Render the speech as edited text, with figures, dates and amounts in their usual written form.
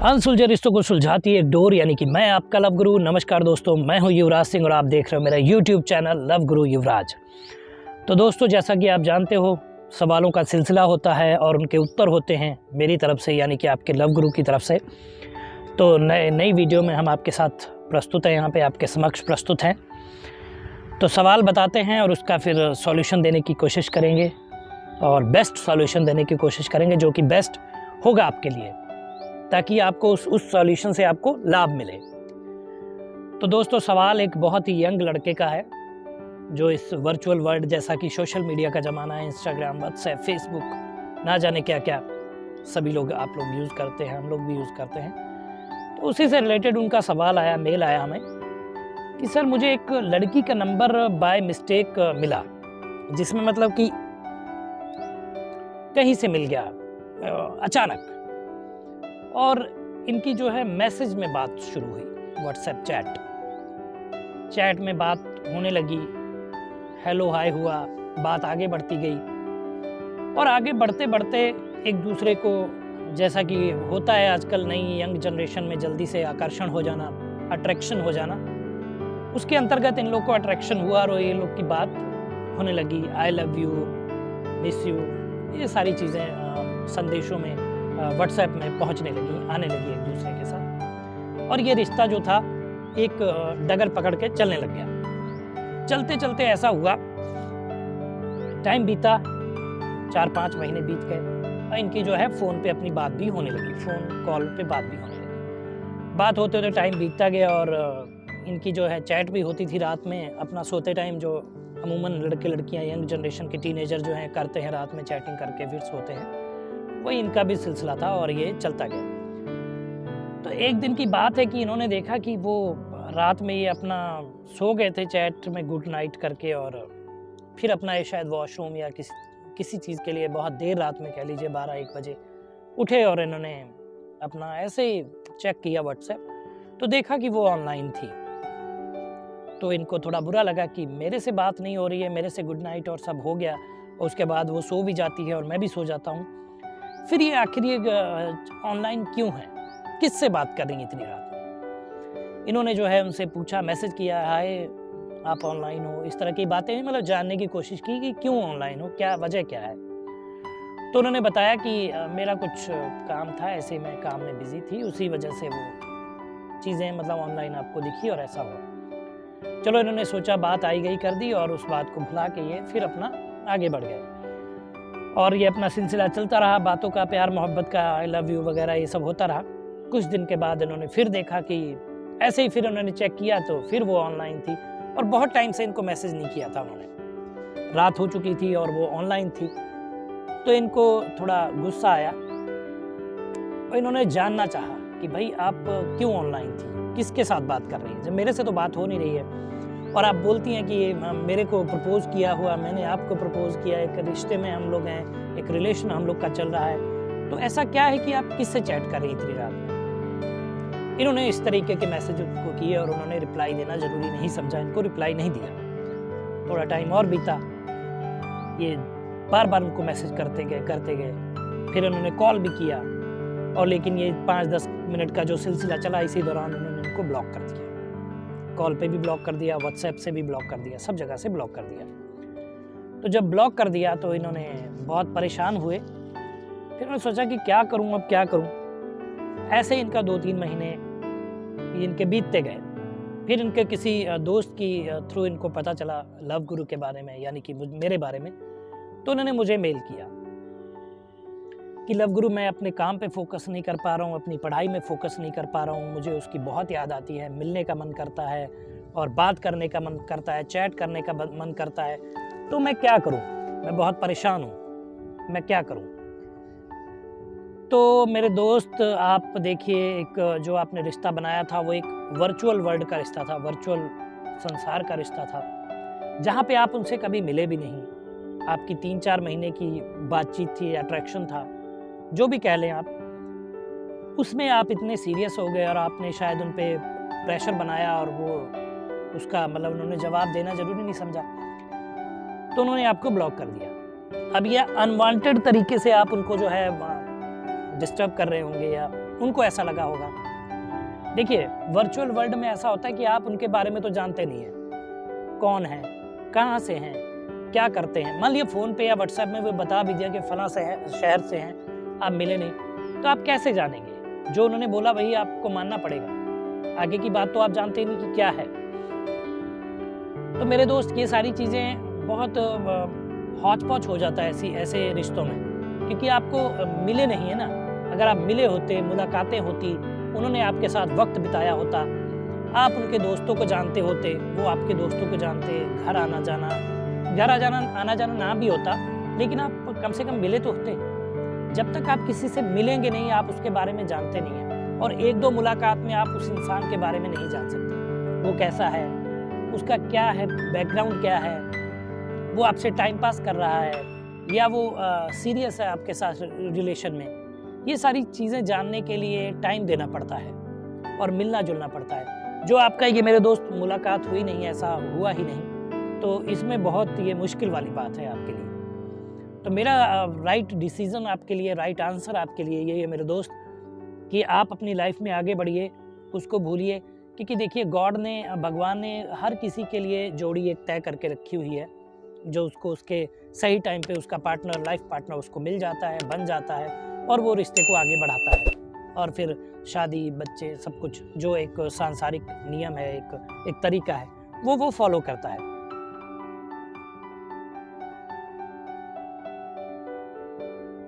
अनसुलझे रिश्तों को सुलझाती एक डोर, यानी कि मैं आपका लव गुरु। नमस्कार दोस्तों, मैं हूं युवराज सिंह और आप देख रहे हो मेरा यूट्यूब चैनल लव गुरु युवराज। तो दोस्तों, जैसा कि आप जानते हो, सवालों का सिलसिला होता है और उनके उत्तर होते हैं मेरी तरफ से, यानी कि आपके लव गुरु की तरफ से। तो नई वीडियो में हम आपके साथ प्रस्तुत हैं, यहाँ पे आपके समक्ष प्रस्तुत हैं। तो सवाल बताते हैं और उसका फिर सॉल्यूशन देने की कोशिश करेंगे और बेस्ट सॉल्यूशन देने की कोशिश करेंगे, जो कि बेस्ट होगा आपके लिए, ताकि आपको उस सॉल्यूशन से आपको लाभ मिले। तो दोस्तों, सवाल एक बहुत ही यंग लड़के का है, जो इस वर्चुअल वर्ल्ड, जैसा कि सोशल मीडिया का ज़माना है, इंस्टाग्राम, व्हाट्सएप, फेसबुक, ना जाने क्या क्या सभी लोग आप लोग यूज़ करते हैं, हम लोग भी यूज़ करते हैं। तो उसी से रिलेटेड उनका सवाल आया, मेल आया हमें कि सर, मुझे एक लड़की का नंबर बाय मिस्टेक मिला, जिसमें मतलब कि कहीं से मिल गया अचानक, और इनकी जो है मैसेज में बात शुरू हुई, व्हाट्सएप चैट में बात होने लगी, हेलो हाय हुआ, बात आगे बढ़ती गई और आगे बढ़ते बढ़ते एक दूसरे को, जैसा कि होता है आजकल नई यंग जनरेशन में, जल्दी से आकर्षण हो जाना, अट्रैक्शन हो जाना, उसके अंतर्गत इन लोग को अट्रैक्शन हुआ और ये लोग की बात होने लगी। I love you, miss you, ये सारी चीज़ें संदेशों में, व्हाट्सएप में पहुंचने लगी, आने लगी एक दूसरे के साथ, और ये रिश्ता जो था एक डगर पकड़ के चलने लग गया। चलते चलते ऐसा हुआ, टाइम बीता, 4-5 महीने बीत गए और इनकी जो है फ़ोन पे अपनी बात भी होने लगी, फ़ोन कॉल पे बात भी होने लगी। बात होते होते टाइम बीतता गया और इनकी जो है चैट भी होती थी रात में, अपना सोते टाइम, जो अमूमन लड़के लड़कियां, यंग जनरेशन के टीनेजर जो हैं करते हैं, रात में चैटिंग करके फिर सोते हैं, वही इनका भी सिलसिला था और ये चलता गया। तो एक दिन की बात है कि इन्होंने देखा कि वो रात में ये अपना सो गए थे चैट में गुड नाइट करके, और फिर अपना ये शायद वॉशरूम या किसी चीज़ के लिए बहुत देर रात में, कह लीजिए 12-1 बजे उठे और इन्होंने अपना ऐसे ही चेक किया व्हाट्सएप, तो देखा कि वो ऑनलाइन थी। तो इनको थोड़ा बुरा लगा कि मेरे से बात नहीं हो रही है, मेरे से गुड नाइट और सब हो गया, और उसके बाद वो सो भी जाती है और मैं भी सो जाता हूँ, फिर ये आखिर ये ऑनलाइन क्यों है, किससे बात कर रही हैं इतनी रात में। इन्होंने जो है उनसे पूछा, मैसेज किया, हाय आप ऑनलाइन हो, इस तरह की बातें मतलब जानने की कोशिश की कि क्यों ऑनलाइन हो, क्या वजह क्या है। तो उन्होंने बताया कि मेरा कुछ काम था, ऐसे मैं काम में बिजी थी, उसी वजह से वो चीज़ें मतलब ऑनलाइन आपको दिखी और ऐसा हुआ। चलो, इन्होंने सोचा, बात आई गई कर दी और उस बात को भुला के ये फिर अपना आगे बढ़ गए और ये अपना सिलसिला चलता रहा, बातों का, प्यार मोहब्बत का, आई लव यू वगैरह ये सब होता रहा। कुछ दिन के बाद इन्होंने फिर देखा कि ऐसे ही, फिर उन्होंने चेक किया तो फिर वो ऑनलाइन थी, और बहुत टाइम से इनको मैसेज नहीं किया था उन्होंने, रात हो चुकी थी और वो ऑनलाइन थी। तो इनको थोड़ा गुस्सा आया और इन्होंने जानना चाहा कि भाई आप क्यों ऑनलाइन थी, किसके साथ बात कर रही हैं, जब मेरे से तो बात हो नहीं रही है, और आप बोलती हैं कि मेरे को प्रपोज किया हुआ, मैंने आपको प्रपोज किया, एक रिश्ते में हम लोग हैं, एक रिलेशन हम लोग का चल रहा है, तो ऐसा क्या है कि आप किससे चैट कर रही इतनी रात में। इन्होंने इस तरीके के मैसेज को किए और उन्होंने रिप्लाई देना जरूरी नहीं समझा, इनको रिप्लाई नहीं दिया। थोड़ा टाइम और बीता, ये बार बार उनको मैसेज करते गए, फिर उन्होंने कॉल भी किया, और लेकिन ये 5-10 मिनट का जो सिलसिला चला, इसी दौरान उन्होंने उनको ब्लॉक कर दिया, कॉल पे भी ब्लॉक कर दिया, व्हाट्सएप से भी ब्लॉक कर दिया, सब जगह से ब्लॉक कर दिया। तो जब ब्लॉक कर दिया तो इन्होंने बहुत परेशान हुए, फिर उन्होंने सोचा कि क्या करूं, अब क्या करूं। ऐसे इनका 2-3 महीने इनके बीतते गए। फिर इनके किसी दोस्त की थ्रू इनको पता चला लव गुरु के बारे में, यानी कि मेरे बारे में। तो उन्होंने मुझे मेल किया कि लव गुरु, मैं अपने काम पे फोकस नहीं कर पा रहा हूँ, अपनी पढ़ाई में फोकस नहीं कर पा रहा हूँ, मुझे उसकी बहुत याद आती है, मिलने का मन करता है और बात करने का मन करता है, चैट करने का मन करता है, तो मैं क्या करूँ, मैं बहुत परेशान हूँ, मैं क्या करूँ। तो मेरे दोस्त, आप देखिए, एक जो आपने रिश्ता बनाया था वो एक वर्चुअल वर्ल्ड का रिश्ता था, वर्चुअल संसार का रिश्ता था, जहाँ पे आप उनसे कभी मिले भी नहीं, आपकी 3-4 महीने की बातचीत थी, अट्रैक्शन था, जो भी कह लें आप, उसमें आप इतने सीरियस हो गए और आपने शायद उन पे प्रेशर बनाया, और वो उसका मतलब उन्होंने जवाब देना जरूरी नहीं समझा, तो उन्होंने आपको ब्लॉक कर दिया। अब ये अनवांटेड तरीके से आप उनको जो है डिस्टर्ब कर रहे होंगे या उनको ऐसा लगा होगा। देखिए, वर्चुअल वर्ल्ड में ऐसा होता है कि आप उनके बारे में तो जानते नहीं हैं, कौन है, कहाँ से हैं, क्या करते हैं। मान लीजिए फ़ोन पे या व्हाट्सएप में वो बता भी दिया कि फलां शहर से हैं, आप मिले नहीं, तो आप कैसे जानेंगे? जो उन्होंने बोला वही आपको मानना पड़ेगा, आगे की बात तो आप जानते ही नहीं कि क्या है। तो मेरे दोस्त, ये सारी चीज़ें बहुत हौच-पौच हो जाता है ऐसे रिश्तों में, क्योंकि आपको मिले नहीं है ना। अगर आप मिले होते, मुलाकातें होती, उन्होंने आपके साथ वक्त बिताया होता, आप उनके दोस्तों को जानते होते, वो आपके दोस्तों को जानते, घर आना जाना ना भी होता, लेकिन आप कम से कम मिले तो होते। जब तक आप किसी से मिलेंगे नहीं, आप उसके बारे में जानते नहीं हैं, और 1-2 मुलाकात में आप उस इंसान के बारे में नहीं जान सकते। वो कैसा है, उसका क्या है, बैकग्राउंड क्या है, वो आपसे टाइम पास कर रहा है या वो सीरियस है आपके साथ रिलेशन में। ये सारी चीज़ें जानने के लिए टाइम देना पड़ता है और मिलना जुलना पड़ता है। जो आपका ये मेरे दोस्त मुलाकात हुई नहीं, ऐसा हुआ ही नहीं, तो इसमें बहुत ये मुश्किल वाली बात है आपके लिए। तो मेरा राइट डिसीज़न आपके लिए, राइट आंसर आपके लिए यही है मेरे दोस्त, कि आप अपनी लाइफ में आगे बढ़िए, उसको भूलिए। क्योंकि देखिए, भगवान ने हर किसी के लिए जोड़ी एक तय करके रखी हुई है, जो उसको उसके सही टाइम पे उसका पार्टनर, लाइफ पार्टनर उसको मिल जाता है, बन जाता है, और वो रिश्ते को आगे बढ़ाता है। और फिर शादी, बच्चे, सब कुछ जो एक सांसारिक नियम है, एक तरीका है, वो फॉलो करता है।